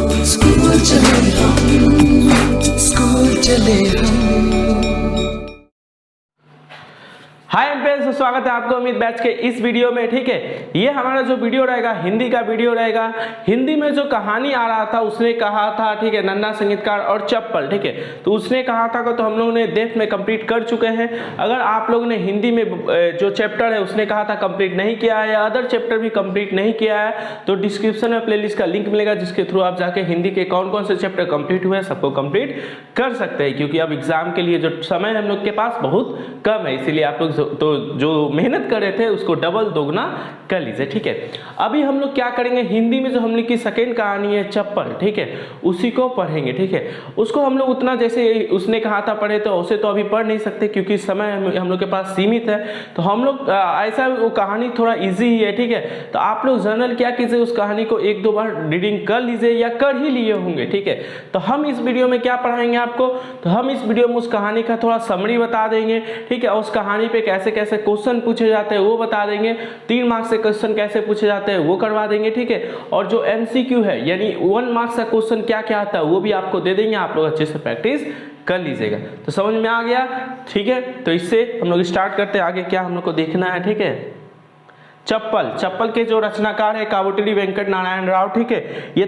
School चले हम, school चले हम। हाय एमपीएस, स्वागत है आपको उम्मीद बैच के इस वीडियो में। ठीक है, ये हमारा जो वीडियो रहेगा हिंदी का वीडियो रहेगा। हिंदी में जो कहानी आ रहा था उसने कहा था, ठीक है, नन्हा संगीतकार और चप्पल। ठीक है, तो उसने कहा था तो हम लोगों ने डेप्थ में कंप्लीट कर चुके हैं। अगर आप लोगों ने हिंदी में जो चैप्टर है उसने कहा था कंप्लीट नहीं किया है या अदर चैप्टर भी कंप्लीट नहीं किया है तो डिस्क्रिप्शन में प्लेलिस्ट का लिंक मिलेगा, जिसके थ्रू आप जाके हिंदी के कौन कौन से चैप्टर कंप्लीट हुए हैं सबको कंप्लीट कर सकते हैं। क्योंकि अब एग्जाम के लिए जो समय हम लोग के पास बहुत कम है, इसीलिए आप लोग तो जो मेहनत कर रहे थे उसको डबल दोगुना कर लीजिए। ठीक है, अभी हम लोग क्या करेंगे, हिंदी में जो हम लोग की सेकेंड कहानी है चप्पल, ठीक है, उसी को पढ़ेंगे। ठीक है, उसको हम लोग उतना जैसे उसने कहा था पढ़े तो उसे तो अभी पढ़ नहीं सकते क्योंकि समय हम लोग के पास सीमित है। तो हम लोग ऐसा वो कहानी थोड़ा इजी ही है। ठीक है, तो आप लोग जनरल क्या कीजिए, उस कहानी को एक दो बार रीडिंग कर लीजिए या कर ही लिए होंगे। ठीक है, तो हम इस वीडियो में क्या पढ़ाएंगे आपको, तो हम इस वीडियो में उस कहानी का थोड़ा समरी बता देंगे। ठीक है, उस कहानी पे कैसे कैसे क्वेश्चन पूछे जाते हैं वो बता देंगे, 3 मार्क्स से क्वेश्चन कैसे पूछे जाते हैं वो करवा देंगे। ठीक है, और जो एमसीक्यू है यानी 1 मार्क्स का क्वेश्चन क्या क्या आता है वो भी आपको दे देंगे, आप लोग अच्छे से प्रैक्टिस कर लीजिएगा। तो समझ में आ गया? ठीक है, तो इससे हम लोग स्टार्ट करते हैं, आगे क्या हम लोग को देखना है। ठीक है, चप्पल के जो रचनाकार है कावुटिरी वेंकट नारायण राव। ठीक है, ये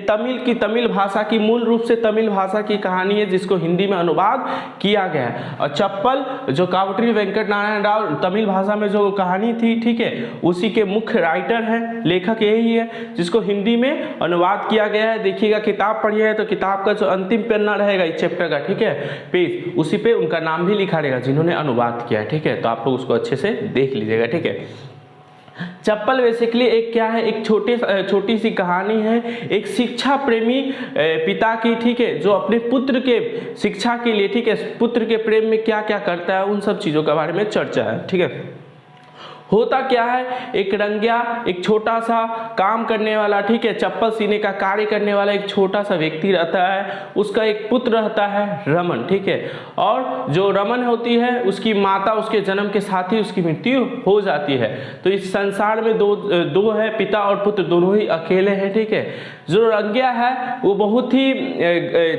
तमिल भाषा की मूल रूप से तमिल भाषा की कहानी है जिसको हिंदी में अनुवाद किया गया है। और चप्पल जो कावुटिरी वेंकट नारायण राव तमिल भाषा में जो कहानी थी, ठीक है, उसी के मुख्य राइटर हैं, लेखक यही है जिसको हिंदी में अनुवाद किया गया है। देखिएगा, किताब पढ़िए तो किताब का जो अंतिम पन्ना रहेगा इस चैप्टर का, ठीक है, पेज, उसी पे उनका नाम भी लिखा रहेगा जिन्होंने अनुवाद किया है। ठीक है, तो आप लोग उसको अच्छे से देख लीजिएगा। ठीक है, चप्पल बेसिकली एक क्या है, एक छोटी सी कहानी है एक शिक्षा प्रेमी पिता की। ठीक है, जो अपने पुत्र के शिक्षा के लिए, ठीक है, पुत्र के प्रेम में क्या क्या करता है उन सब चीज़ों के बारे में चर्चा है। ठीक है, होता क्या है, एक रंगिया, एक छोटा सा काम करने वाला, ठीक है, चप्पल सीने का कार्य करने वाला एक छोटा सा व्यक्ति रहता है। उसका एक पुत्र रहता है रमन। ठीक है, और जो रमन होती है उसकी माता उसके जन्म के साथ ही उसकी मृत्यु हो जाती है। तो इस संसार में दो है, पिता और पुत्र दोनों ही अकेले हैं। ठीक है, जो रंगिया है वो बहुत ही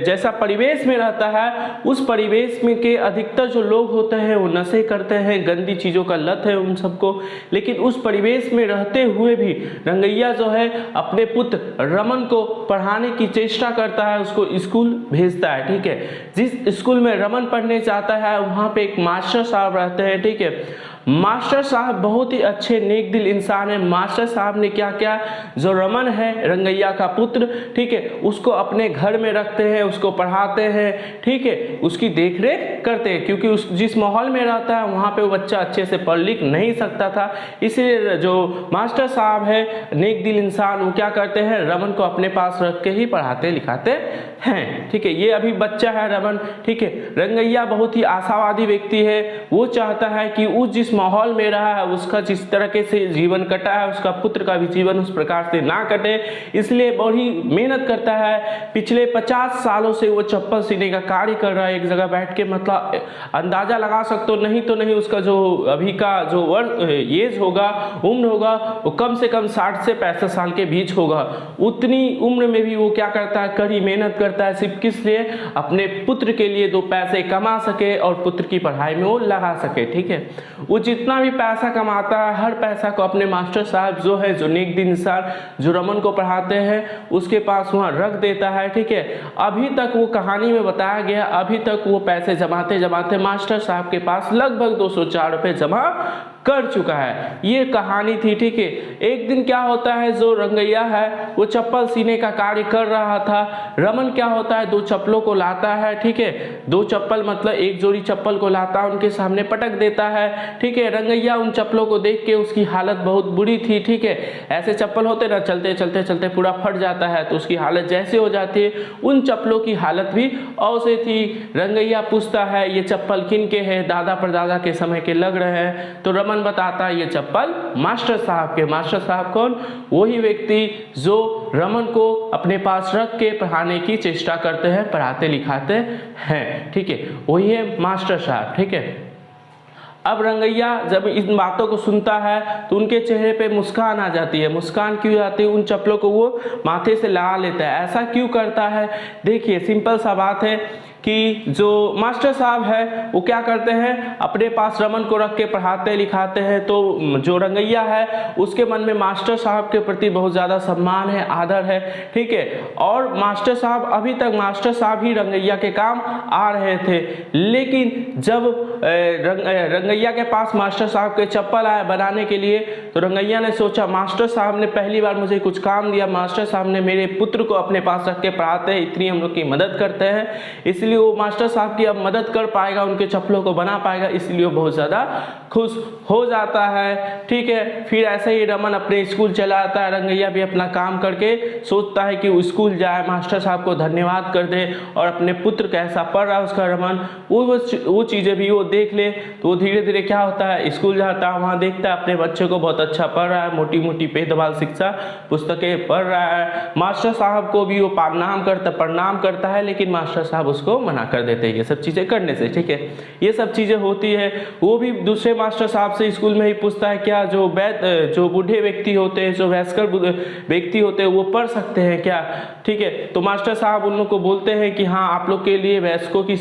जैसा परिवेश में रहता है उस परिवेश में के अधिकतर जो लोग होते हैं वो नशे करते हैं, गंदी चीज़ों का लत है उन सबको। लेकिन उस परिवेश में रहते हुए भी रंगैया जो है अपने पुत्र रमन को पढ़ाने की चेष्टा करता है, उसको स्कूल भेजता है। ठीक है, जिस स्कूल में रमन पढ़ने जाता है वहाँ पे एक मास्टर साहब रहते हैं। ठीक है, मास्टर साहब बहुत ही अच्छे नेक दिल इंसान है। मास्टर साहब ने क्या किया, जो रमन है रंगैया का पुत्र, ठीक है, उसको अपने घर में रखते हैं, उसको पढ़ाते हैं। ठीक है, उसकी देखरेख करते हैं क्योंकि उस जिस माहौल में रहता है वहाँ पे वो बच्चा अच्छे से पढ़ लिख नहीं सकता था। इसलिए जो मास्टर साहब है नेक दिल इंसान, वो क्या करते हैं, रमन को अपने पास रख के ही पढ़ाते लिखाते हैं। ठीक है, ये अभी बच्चा है रमन। ठीक है, रंगैया बहुत ही आशावादी व्यक्ति है, वो चाहता है कि उस जिस माहौल में रहा है उसका जिस तरह से जीवन कटा है उसका पुत्र का भी जीवन उस प्रकार से ना कटे, इसलिए बड़ी मेहनत करता है। पिछले 50 सालों से वो चप्पल सीने का कार्य कर रहा है एक जगह बैठ के। मतलब अंदाजा लगा सकते हो, नहीं तो नहीं उसका जो अभी का जो एज होगा, उम्र होगा, वो कम से कम 60 से 65 साल के बीच होगा। उतनी उम्र में भी वो क्या करता है, कड़ी मेहनत करता है। सिर्फ किस लिए, अपने पुत्र के लिए 2 पैसे कमा सके और पुत्र की पढ़ाई में वो लगा सके। ठीक है, वो जितना भी पैसा कमाता है हर पैसा को अपने मास्टर साहब जो है, जो नेक दिल इंसान जो रमन को पढ़ाते हैं उसके पास वहाँ रख देता है। ठीक है, अभी तक वो कहानी में बताया गया, अभी तक वो पैसे जमाते जमाते मास्टर साहब के पास लगभग 204 रुपये जमा कर चुका है। ये कहानी थी। ठीक है, एक दिन क्या होता है, जो रंगैया है वो चप्पल सीने का कार्य कर रहा था। रमन क्या होता है, 2 चप्पलों को लाता है। ठीक है, 2 चप्पल मतलब एक जोड़ी चप्पल को लाता है, उनके सामने पटक देता है। ठीक है, रंगैया उन चप्पलों को देख के उसकी हालत बहुत बुरी थी। ठीक है, ऐसे चप्पल होते ना, चलते चलते चलते पूरा फट जाता है तो उसकी हालत जैसे हो जाती है, उन चप्पलों की हालत भी ऐसे थी। रंगैया पूछता है ये चप्पल किन के हैं, दादा परदादा के समय के लग रहे हैं। तो रमन बताता है ये चप्पल मास्टर साहब के। मास्टर साहब कौन, वही व्यक्ति जो रमन को अपने पास रख के पढ़ाने की चेष्टा करते हैं, पढ़ाते लिखाते हैं। ठीक है, वही है मास्टर साहब। ठीक है, अब रंगैया जब इन बातों को सुनता है तो उनके चेहरे पे मुस्कान आ जाती है। मुस्कान क्यों आती है? उन चप्पलों को वो माथे से लगा लेता है। ऐसा क्यों करता है? देखिए सिंपल सा बात है कि जो मास्टर साहब है वो क्या करते हैं, अपने पास रमन को रख के पढ़ाते लिखाते हैं। तो जो रंगैया है उसके मन में मास्टर साहब के प्रति बहुत ज़्यादा सम्मान है, आदर है, ठीक है। और मास्टर साहब अभी तक मास्टर साहब ही रंगैया के काम आ रहे थे, लेकिन जब रंगैया के पास मास्टर साहब के चप्पल आए बनाने के लिए तो रंगैया ने सोचा मास्टर साहब ने पहली बार मुझे कुछ काम दिया, मास्टर साहब ने मेरे पुत्र को अपने पास रख के पढ़ाते हैं, इतनी हम लोग की मदद करते हैं, इसलिए वो मास्टर साहब की अब मदद कर पाएगा, उनके चप्पलों को बना पाएगा, इसलिए वो बहुत ज़्यादा खुश हो जाता है, ठीक है। फिर ऐसे ही रमन अपने स्कूल चला आता है। रंगैया भी अपना काम करके सोचता है कि वो स्कूल जाए, मास्टर साहब को धन्यवाद कर दे और अपने पुत्र कैसा पढ़ रहा है उसका रमन वो चीज़ें भी वो देख ले। तो वो धीरे धीरे क्या होता है, स्कूल जाता है, वहाँ देखता है अपने बच्चे को बहुत अच्छा पढ़ रहा है, मोटी मोटी पेदवाल शिक्षा पुस्तकें पढ़ रहा है। मास्टर साहब को भी वो प्रणाम करता है, लेकिन मास्टर साहब उसको मना कर देते हैं ये सब चीज़ें करने से, ठीक है। ये सब चीज़ें होती है। वो भी दूसरे मास्टर साहब से स्कूल में ही पूछता है क्या जो बूढ़े व्यक्ति होते हैं, जो वयस्कर व्यक्ति होते हैं वो पढ़ सकते हैं क्या, ठीक है। तो मास्टर साहब उन लोग को बोलते हैं कि हाँ आप लोग के लिए वयस्कों की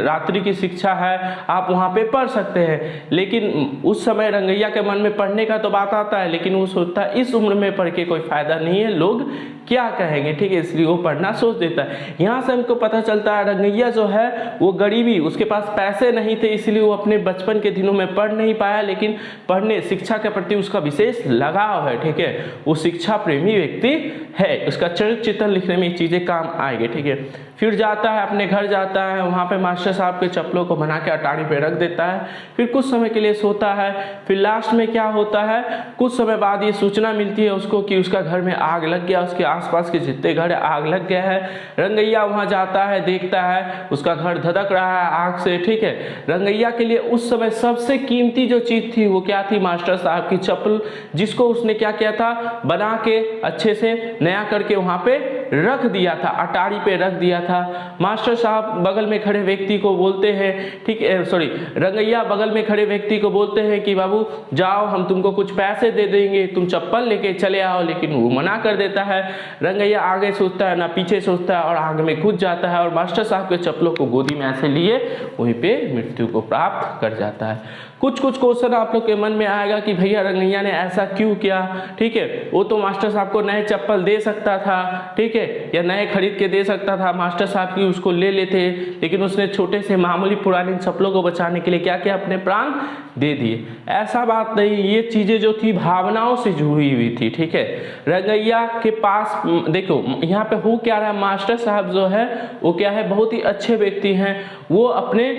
रात्रि की शिक्षा है, आप वहाँ पे पढ़ सकते हैं। लेकिन उस समय रंगैया के मन में पढ़ने का तो बात आता है, लेकिन वो सोचता है इस उम्र में पढ़ के कोई फायदा नहीं है, लोग क्या कहेंगे, ठीक है, इसलिए वो पढ़ना सोच देता है। यहाँ से हमको पता चलता है रंगैया जो है वो गरीबी, उसके पास पैसे नहीं थे, इसलिए वो अपने बचपन के दिनों में पढ़ नहीं पाया, लेकिन पढ़ने शिक्षा के प्रति उसका विशेष लगाव है, ठीक है। वो शिक्षा प्रेमी व्यक्ति है, उसका चरित्र चित्रण लिखने में ये चीज़ें काम आएगी, ठीक है। फिर जाता है अपने घर जाता है, वहाँ पे मास्टर साहब के चप्पलों को बना के अटारी पे रख देता है। फिर कुछ समय के लिए सोता है। फिर लास्ट में क्या होता है, कुछ समय बाद ये सूचना मिलती है उसको कि उसका घर में आग लग गया, उसके आसपास के जितने घर आग लग गया है। रंगैया वहाँ जाता है, देखता है उसका घर धधक रहा है आग से, ठीक है। रंगैया के लिए उस समय सबसे कीमती जो चीज़ थी वो क्या थी, मास्टर साहब की चप्पल, जिसको उसने क्या किया था, बना के अच्छे से नया करके वहाँ पे रख दिया था, अटारी पे रख दिया था। मास्टर साहब बगल में खड़े व्यक्ति को बोलते हैं, ठीक है, सॉरी, रंगैया बगल में खड़े व्यक्ति को बोलते हैं कि बाबू जाओ हम तुमको कुछ पैसे दे देंगे, तुम चप्पल लेके चले आओ, लेकिन वो मना कर देता है। रंगैया आगे सोचता है ना पीछे सोचता है और आग में कूद जाता है और मास्टर साहब के चप्पलों को गोदी में ऐसे लिए वहीं पे मृत्यु को प्राप्त कर जाता है। कुछ क्वेश्चन आप लोग के मन में आएगा कि भैया रंगैया ने ऐसा क्यों किया, ठीक है। वो तो मास्टर साहब को नए चप्पल दे सकता था, ठीक है, या नए खरीद के दे सकता था, मास्टर साहब की उसको ले लेते, लेकिन उसने छोटे से मामूली पुरानी चप्पलों को बचाने के लिए क्या किया, अपने प्राण दे दिए। ऐसा बात नहीं, ये चीज़ें जो थी भावनाओं से जुड़ी हुई थी, ठीक है। रंगैया के पास देखो यहाँ पे हो क्या रहा है, मास्टर साहब जो है वो क्या है, बहुत ही अच्छे व्यक्ति हैं, वो अपने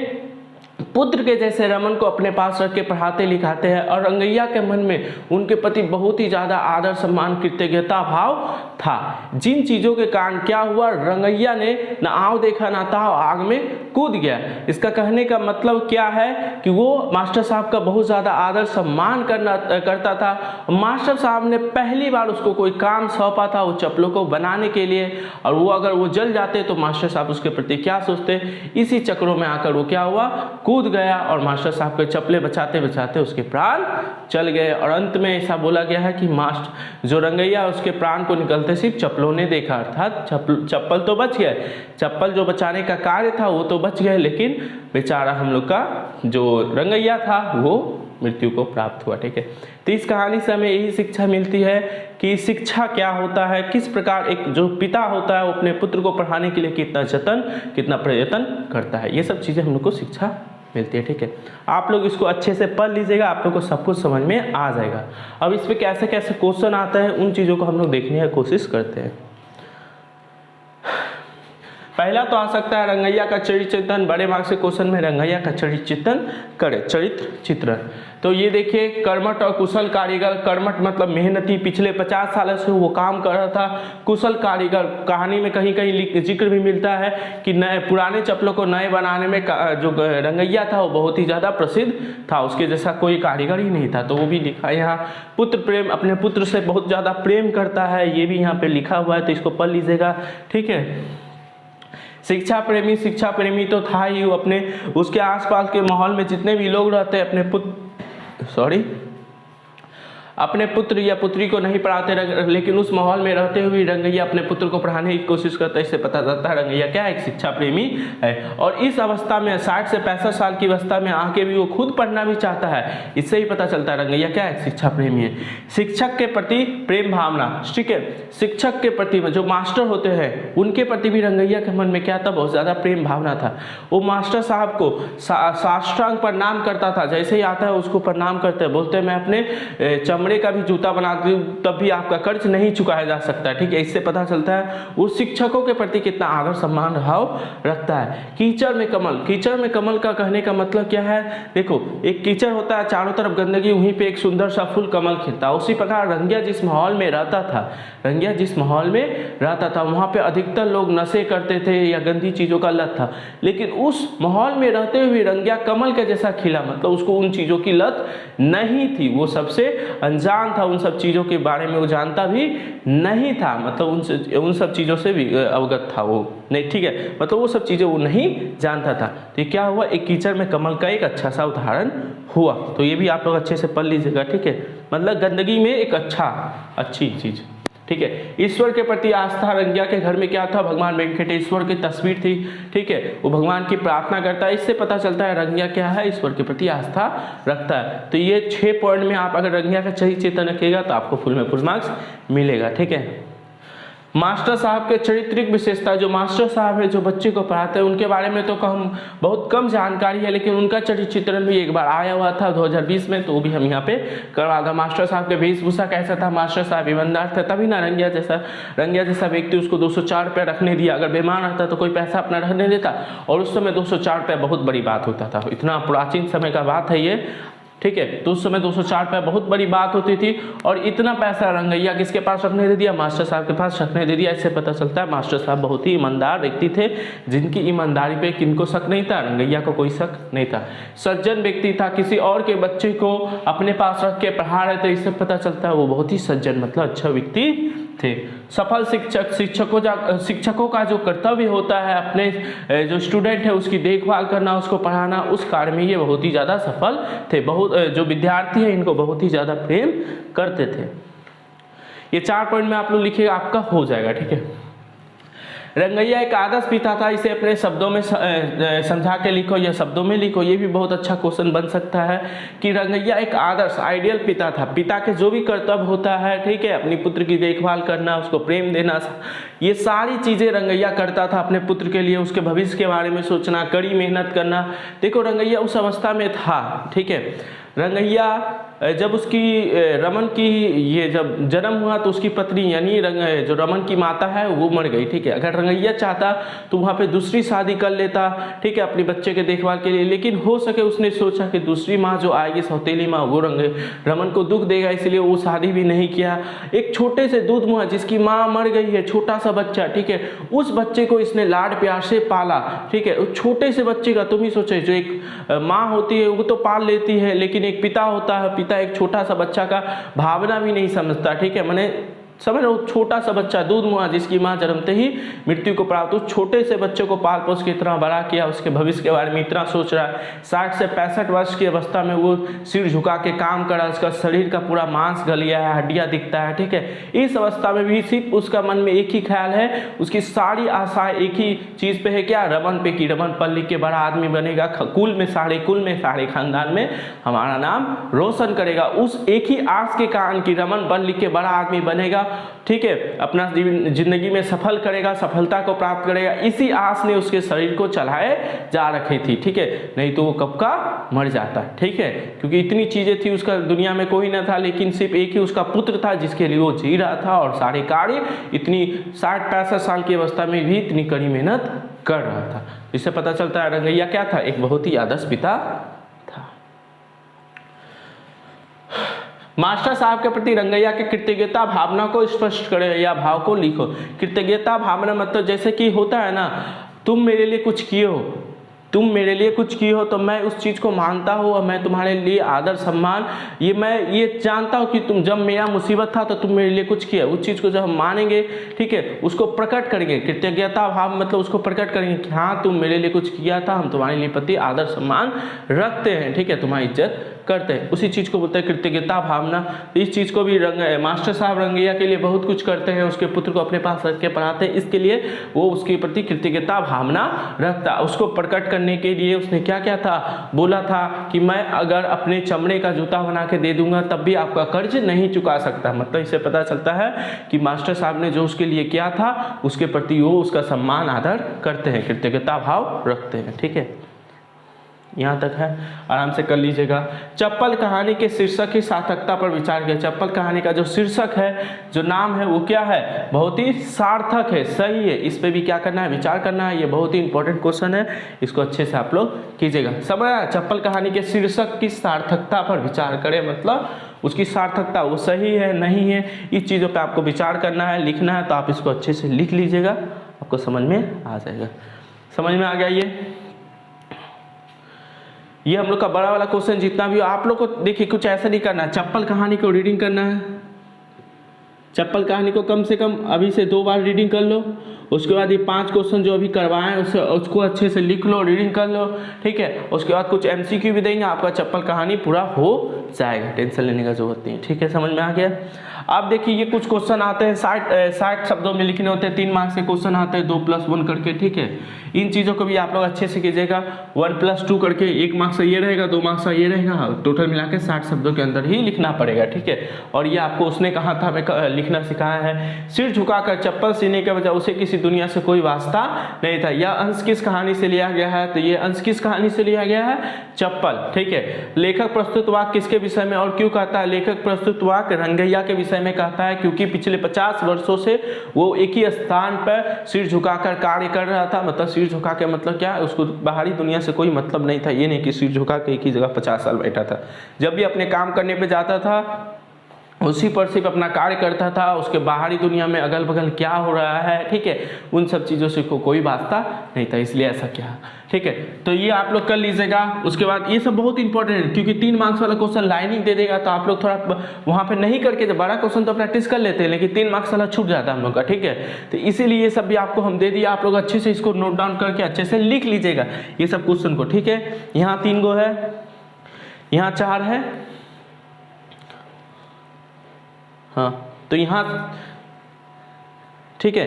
पुत्र के जैसे रमन को अपने पास रख के पढ़ाते लिखाते हैं और रंगैया के मन में उनके प्रति बहुत ही ज़्यादा आदर सम्मान कृतज्ञता भाव था। जिन चीज़ों के कारण क्या हुआ, रंगैया ने न आव देखा ना ताव, आग में कूद गया। इसका कहने का मतलब क्या है कि वो मास्टर साहब का बहुत ज़्यादा आदर सम्मान करता था। मास्टर साहब ने पहली बार उसको कोई काम सौंपा था वो चप्पलों को बनाने के लिए, और वो अगर वो जल जाते तो मास्टर साहब उसके प्रति क्या सोचते। इसी चक्रों में आकर वो क्या हुआ, कूद गया और मास्टर साहब के चप्पलें बचाते बचाते उसके प्राण चल गए। और अंत में ऐसा बोला गया है कि मास्टर जो रंगैया उसके प्राण को निकलते सिर्फ चप्पलों ने देखा, अर्थात चप्पल तो बच गए, चप्पल जो बचाने का कार्य था वो तो बच गए, लेकिन बेचारा हम लोग का जो रंगैया था वो मृत्यु को प्राप्त हुआ, ठीक है। तो इस कहानी से हमें यही शिक्षा मिलती है कि शिक्षा क्या होता है, किस प्रकार एक जो पिता होता है वो अपने पुत्र को पढ़ाने के लिए कितना प्रयत्न करता है। ये सब चीज़ें हम लोग को शिक्षा मिलती है, ठीक है। आप लोग इसको अच्छे से पढ़ लीजिएगा, आप लोग को सब कुछ समझ में आ जाएगा। अब इस पे कैसे कैसे क्वेश्चन आता है उन चीज़ों को हम लोग देखने की कोशिश करते हैं। पहला तो आ सकता है रंगैया का चरित्र चित्रण, बड़े मार्क्स के क्वेश्चन में रंगैया का चरित्र चित्रण करें, चरित्र चित्रण। तो ये देखिए, कर्मठ और कुशल कारीगर, कर्मठ मतलब मेहनती, पिछले 50 सालों से वो काम कर रहा था। कुशल कारीगर, कहानी में कहीं कहीं जिक्र भी मिलता है कि नए पुराने चप्पलों को नए बनाने में जो रंगैया था वो बहुत ही ज़्यादा प्रसिद्ध था, उसके जैसा कोई कारीगर ही नहीं था। तो वो भी लिखा है यहाँ। पुत्र प्रेम, अपने पुत्र से बहुत ज़्यादा प्रेम करता है, ये भी यहाँ पे लिखा हुआ है, तो इसको पढ़ लीजिएगा, ठीक है। शिक्षा प्रेमी तो था ही, वो अपने उसके आसपास के माहौल में जितने भी लोग रहते हैं अपने पुत्र या पुत्री को नहीं पढ़ाते, लेकिन उस माहौल में रहते हुए रंगैया अपने पुत्र को पढ़ाने की कोशिश करता है। इससे पता चलता है रंगैया क्या है, एक शिक्षा प्रेमी है। और इस अवस्था में 60 से 65 साल की अवस्था में आके भी वो खुद पढ़ना भी चाहता है। इससे ही पता चलता है रंगैया क्या है, शिक्षा प्रेमी है। शिक्षक के प्रति प्रेम भावना, ठीक है, शिक्षक के प्रति जो मास्टर होते हैं उनके प्रति भी रंगैया के मन में क्या था, बहुत ज़्यादा प्रेम भावना था। वो मास्टर साहब को साष्टांग प्रणाम करता था, जैसे ही आता है उसको प्रणाम करते हैं, बोलते हैं मैं अपने चमड़े का भी जूता बना दूं तब भी आपका कर्ज नहीं चुकाया जा सकता, ठीक है। इससे पता चलता है वो शिक्षकों के प्रति कितना आदर सम्मान भाव रखता है। कीचड़ में कमल का कहने का मतलब क्या है, देखो एक कीचड़ होता है, चारों तरफ गंदगी, वहीं पे एक सुंदर सा फूल कमल खिलता है। उसी प्रकार रंगैया जिस माहौल में रहता था वहाँ पे अधिकतर लोग नशे करते थे या गंदी चीज़ों का लत था, लेकिन उस माहौल में रहते हुए रंगैया कमल के जैसा खिला, मतलब उसको उन चीज़ों की लत नहीं थी, वो सबसे अनजान था, उन सब चीज़ों के बारे में वो जानता भी नहीं था, मतलब उन सब चीज़ों से भी अवगत था वो नहीं, ठीक है, मतलब वो सब चीज़ें वो नहीं जानता था। तो ये क्या हुआ, एक कीचड़ में कमल का एक अच्छा सा उदाहरण हुआ। तो ये भी आप लोग अच्छे से पढ़ लीजिएगा, ठीक है, मतलब गंदगी में एक अच्छी चीज़, ठीक है। ईश्वर के प्रति आस्था, रंगैया के घर में क्या था, भगवान वेंकटेश्वर की तस्वीर थी, ठीक है, वो भगवान की प्रार्थना करता है। इससे पता चलता है रंगैया क्या है, ईश्वर के प्रति आस्था रखता है। तो ये 6 पॉइंट में आप अगर रंगैया का सही चित्रण रखिएगा तो आपको फुल में फुल मार्क्स मिलेगा, ठीक है। मास्टर साहब के चारित्रिक विशेषता, जो मास्टर साहब है जो बच्चे को पढ़ाते हैं उनके बारे में तो बहुत कम जानकारी है, लेकिन उनका चरित्र चित्रण भी एक बार आया हुआ था 2020 में, तो वो भी हम यहाँ पे करवा था। मास्टर साहब के वेशभूषा कैसा था, मास्टर साहब ईमानदार थे, तभी ना रंगैया जैसा व्यक्ति उसको 204 रुपये रखने दिया। अगर बीमार रहता तो कोई पैसा अपना रखने देता, और उस समय 204 रुपये बहुत बड़ी बात होता था, इतना प्राचीन समय का बात है ये, ठीक है। तो उस समय 204 रुपये बहुत बड़ी बात होती थी, और इतना पैसा रंगैया किसके पास रखने दे दिया, मास्टर साहब के पास रखने दे दिया। इससे पता चलता है मास्टर साहब बहुत ही ईमानदार व्यक्ति थे, जिनकी ईमानदारी पे किनको शक नहीं था, रंगैया को कोई शक नहीं था। सज्जन व्यक्ति था, किसी और के बच्चे को अपने पास रख के पढ़ा रहे थे, इससे पता चलता है वो बहुत ही सज्जन, मतलब अच्छा व्यक्ति थे। सफल शिक्षकों का जो कर्तव्य होता है अपने जो स्टूडेंट है उसकी देखभाल करना, उसको पढ़ाना, उस कार्य में ये बहुत ही ज़्यादा सफल थे। जो विद्यार्थी है इनको बहुत ही ज़्यादा प्रेम करते थे। ये 4 पॉइंट में आप लोग लिखिएगा, आपका हो जाएगा, ठीक है। रंगैया एक आदर्श पिता था, इसे अपने शब्दों में समझा के लिखो या शब्दों में लिखो, ये भी बहुत अच्छा क्वेश्चन बन सकता है कि रंगैया एक आदर्श आइडियल पिता था। पिता के जो भी कर्तव्य होता है, ठीक है, अपनी पुत्र की देखभाल करना, उसको प्रेम देना, ये सारी चीज़ें रंगैया करता था अपने पुत्र के लिए। उसके भविष्य के बारे में सोचना, कड़ी मेहनत करना। देखो रंगैया उस अवस्था में था, ठीक है। रंगैया जब उसकी रमन की ये जब जन्म हुआ तो उसकी पत्नी यानी जो रमन की माता है वो मर गई, ठीक है। अगर रंगैया चाहता तो वहाँ पे दूसरी शादी कर लेता, ठीक है, अपने बच्चे के देखभाल के लिए, लेकिन हो सके उसने सोचा कि दूसरी माँ जो आएगी सौतेली माँ वो रमन को दुख देगा, इसलिए वो शादी भी नहीं किया। एक छोटे से दूध मुँह जिसकी माँ मर गई है, छोटा सा बच्चा, ठीक है, उस बच्चे को इसने लाड प्यार से पाला, ठीक है। उस छोटे से बच्चे का तुम ही सोचो, जो एक माँ होती है वो तो पाल लेती है, लेकिन एक पिता होता है, पिता एक छोटा सा बच्चा का भावना भी नहीं समझता, ठीक है, मैंने समझ लो छोटा सा बच्चा दूध मुआ जिसकी माँ जन्मते ही मृत्यु को प्राप्त, उस छोटे से बच्चे को पाल पोस के इतना बड़ा किया, उसके भविष्य के बारे में इतना सोच रहा है। 60 से 65 वर्ष की अवस्था में वो सिर झुका के काम कर रहा है, उसका शरीर का पूरा मांस गल गया है, हड्डियाँ दिखता है, ठीक है। इस अवस्था में भी सिर्फ उसका मन में एक ही ख्याल है, उसकी सारी आशाएं एक ही चीज़ पे है, क्या, रमन पे, कि रमन पढ़ लिख के बड़ा आदमी बनेगा, कुल में सारे खानदान में हमारा नाम रोशन करेगा। उस एक ही आस के कारण कि रमन पढ़ लिख के बड़ा आदमी बनेगा, ठीक है, अपना जिंदगी में सफल करेगा, सफलता को प्राप्त करेगा, इसी आस ने उसके शरीर को चलाए जा रखी थी, ठीक है, नहीं तो वो कब का मर जाता, ठीक है, क्योंकि इतनी चीजें थी, उसका दुनिया में कोई ना था, लेकिन सिर्फ एक ही उसका पुत्र था जिसके लिए वो जी रहा था, और सारे कार्य इतनी 60-65 साल की अवस्था में भी इतनी कड़ी मेहनत कर रहा था। इससे पता चलता है रंगैया क्या था, एक बहुत ही आदर्श पिता था। मास्टर साहब के प्रति रंगैया के कृतज्ञता भावना को स्पष्ट करें या भाव को लिखो। कृतज्ञता भावना मतलब जैसे कि होता है ना, तुम मेरे लिए कुछ किए हो, तुम मेरे लिए कुछ की हो तो मैं उस चीज़ को मानता हूँ और मैं तुम्हारे लिए आदर सम्मान मैं ये जानता हूँ कि तुम जब मेरा मुसीबत था तो तुम मेरे लिए कुछ किया। उस चीज़ को जब हम मानेंगे, ठीक है, उसको प्रकट करेंगे, कृतज्ञता भाव मतलब उसको प्रकट करेंगे कि हाँ तुम मेरे लिए कुछ किया था, हम तुम्हारे लिए प्रति आदर सम्मान रखते हैं, ठीक है, तुम्हारी इज्जत करते हैं, उसी चीज़ को बोलते हैं कृतज्ञता भावना। इस चीज़ को भी मास्टर साहब रंगैया के लिए बहुत कुछ करते हैं, उसके पुत्र को अपने पास रख के पढ़ाते हैं, इसके लिए वो उसके प्रति कृतज्ञता भावना रखता। उसको प्रकट करने के लिए उसने क्या क्या था, बोला था कि मैं अगर अपने चमड़े का जूता बना के दे दूंगा तब भी आपका कर्ज नहीं चुका सकता। मतलब इससे पता चलता है कि मास्टर साहब ने जो उसके लिए किया था उसके प्रति वो उसका सम्मान आदर करते हैं, कृतज्ञता भाव रखते हैं, ठीक है। यहाँ तक है, आराम से कर लीजिएगा। चप्पल कहानी के शीर्षक की सार्थकता पर विचार किया। चप्पल कहानी का जो शीर्षक है, जो नाम है, वो क्या है, बहुत ही सार्थक है, सही है, इस पे भी क्या करना है, विचार करना है। ये बहुत ही इंपॉर्टेंट क्वेश्चन है, इसको अच्छे से आप लोग कीजिएगा। समझ आया? चप्पल कहानी के शीर्षक की सार्थकता पर विचार करें, मतलब उसकी सार्थकता वो सही है नहीं है, इस चीज़ों पे आपको विचार करना है, लिखना है। तो आप इसको अच्छे से लिख लीजिएगा, आपको समझ में आ जाएगा। समझ में आ गया? ये हम लोग का बड़ा वाला क्वेश्चन जितना भी हो, आप लोग को देखिए कुछ ऐसा नहीं करना है, चप्पल कहानी को रीडिंग करना है। चप्पल कहानी को कम से कम अभी से 2 बार रीडिंग कर लो। उसके बाद ये 5 क्वेश्चन जो अभी करवाएं उसको अच्छे से लिख लो, रीडिंग कर लो, ठीक है। उसके बाद कुछ MCQ भी देंगे, आपका चप्पल कहानी पूरा हो जाएगा, टेंशन लेने का जरूरत नहीं है, ठीक है। समझ में आ गया? अब देखिए ये कुछ क्वेश्चन आते हैं 60 शब्दों में लिखने होते हैं, 3 मार्क्स के क्वेश्चन आते हैं 2+1 करके, ठीक है। इन चीज़ों को भी आप लोग अच्छे से कीजिएगा। 1+2 करके 1 मार्क्स ये रहेगा, 2 मार्क्स ये रहेगा, टोटल मिला के 60 शब्दों के अंदर ही लिखना पड़ेगा, ठीक है। और ये आपको उसने कहा था, हमें लिखना सिखाया है। सिर झुकाकर चप्पल सीने के बजाय उसे किसी दुनिया से कोई वास्ता नहीं था। यह अंश किस कहानी से लिया गया है? तो ये अंश किस कहानी से लिया गया है? चप्पल, ठीक है। लेखक प्रस्तुत वाक्य किसके विषय में और क्यों कहता है? लेखक प्रस्तुत वाक्य रंगैया के विषय में कहता है, क्योंकि पिछले 50 वर्षों से वो एक ही स्थान पर सिर झुकाकर कार्य कर रहा था। मतलब सिर झुका के मतलब क्या, उसको बाहरी दुनिया से कोई मतलब नहीं था। ये नहीं कि सिर झुका के एक ही जगह 50 साल बैठा था। जब भी अपने काम करने पे जाता था उसी पर सिर्फ अपना कार्य करता था, उसके बाहरी दुनिया में अगल बगल क्या हो रहा है, ठीक है, उन सब चीज़ों से कोई वास्ता नहीं था, इसलिए ऐसा किया, ठीक है। तो ये आप लोग कर लीजिएगा। उसके बाद ये सब बहुत इंपॉर्टेंट है, क्योंकि 3 मार्क्स वाला क्वेश्चन लाइनिंग दे देगा, तो आप लोग थोड़ा वहाँ पे नहीं करके, जब बड़ा क्वेश्चन तो प्रैक्टिस कर लेते हैं, लेकिन 3 मार्क्स वाला छूट जाता है हम लोग का, ठीक है। तो इसीलिए ये सब भी आपको हम दे दिया, आप लोग अच्छे से इसको नोट डाउन करके अच्छे से लिख लीजिएगा ये सब क्वेश्चन को, ठीक है। यहाँ 3 गो है, यहाँ 4 है, हाँ, तो यहाँ ठीक है।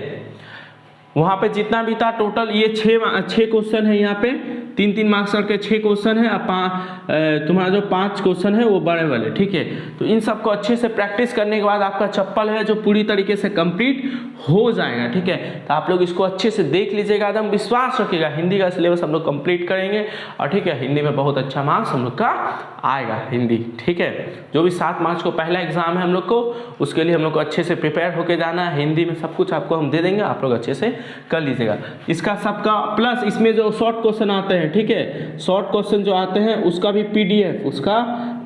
वहाँ पे जितना भी था टोटल ये 6 क्वेश्चन है, यहाँ पे 3-3 मार्क्स के 6 क्वेश्चन है। अब तुम्हारा जो 5 क्वेश्चन है वो बड़े वाले, ठीक है। तो इन सबको अच्छे से प्रैक्टिस करने के बाद आपका चप्पल है जो पूरी तरीके से कंप्लीट हो जाएगा, ठीक है। तो आप लोग इसको अच्छे से देख लीजिएगा, एकदम विश्वास रखिएगा, हिंदी का सिलेबस हम लोग कंप्लीट करेंगे और ठीक है, हिंदी में बहुत अच्छा मार्क्स हम लोग का आएगा हिंदी, ठीक है। जो भी 7 मार्च को पहला एग्जाम है हम लोग को, उसके लिए हम लोग को अच्छे से प्रिपेयर होके जाना है। हिंदी में सब कुछ आपको हम दे देंगे, आप लोग अच्छे से कर लीजिएगा। इसका सबका प्लस इसमें जो शॉर्ट क्वेश्चन आते हैं, ठीक है, शॉर्ट क्वेश्चन जो आते हैं उसका भी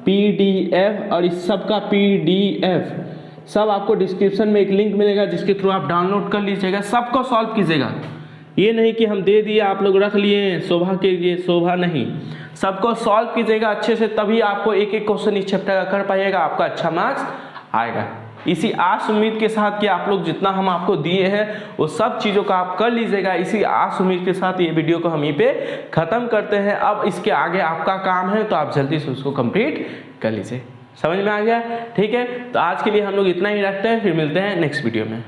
PDF और इस सब का PDF सब आपको डिस्क्रिप्शन में एक लिंक मिलेगा, जिसके थ्रू आप डाउनलोड कर लीजिएगा, सबको सॉल्व कीजिएगा। ये नहीं कि हम दे दिए आप लोग रख लिए शोभा के लिए, शोभा नहीं, सबको सॉल्व कीजिएगा अच्छे से, तभी आपको एक एक क्वेश्चन इस चैप्टर का कर पाइएगा, आपका अच्छा मार्क्स आएगा। इसी आस उम्मीद के साथ कि आप लोग जितना हम आपको दिए हैं वो सब चीज़ों का आप कर लीजिएगा। इसी आस उम्मीद के साथ ये वीडियो को हम यहीं पे ख़त्म करते हैं। अब इसके आगे आपका काम है, तो आप जल्दी से उसको कंप्लीट कर लीजिए। समझ में आ गया? ठीक है, तो आज के लिए हम लोग इतना ही रखते हैं, फिर मिलते हैं नेक्स्ट वीडियो में।